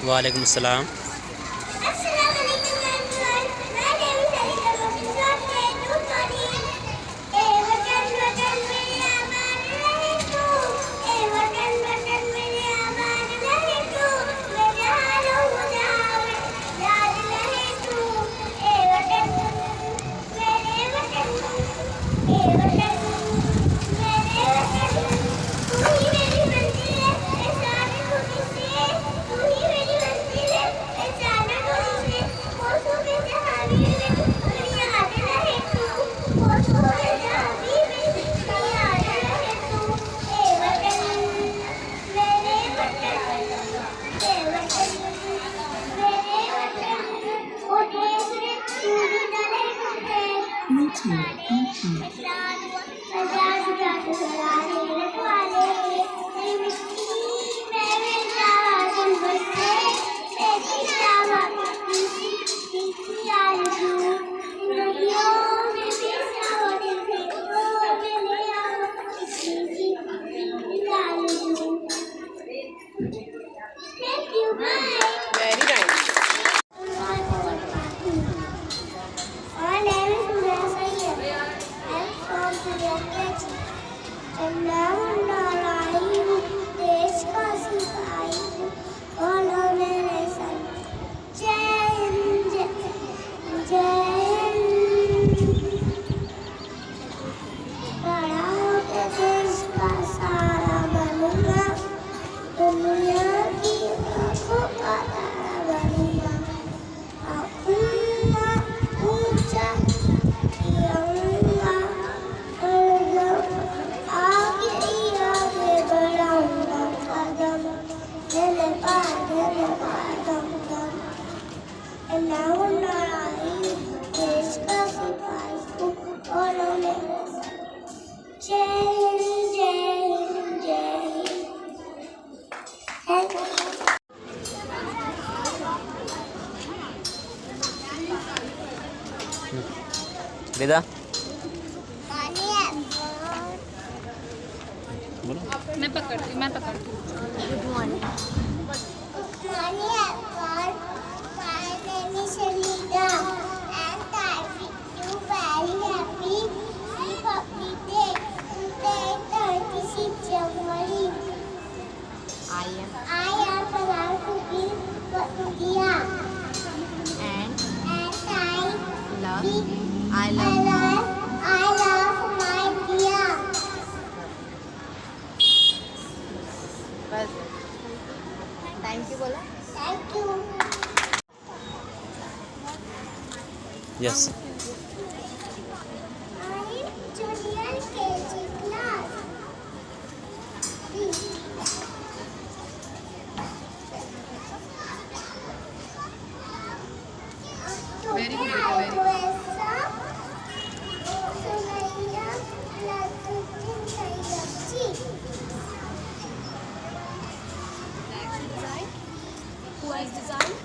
वालेकुम अस्सलाम। Very nice. My name is Mira Sayyed. I'm from Puriya. मैं लाई हूँ देश का सिपाही हूँ बोलो मेरे संग जय हिंद जय हिंद बड़ा होकर देश का सारा बनूंगा दुनिया की आंखों का तारा बनूंगा अपना ऊंचा किया आगे बढ़ाऊंगा कदम दिल पार दम दम मैं लड़ाई देश का सिपाही हूँ बोलो मेरे संग जय हिंद जय हिंद जय हिंद। विदा मैं पकड़ती Good morning. Good morning, everyone. My name is Shalida, and I wish you very happy Republic Day. Today, 26 January. I am proud to be India, and I love my India. Thank you बोला। Thank you. Yes. I am junior KG class. Very good, very good. Who has designed?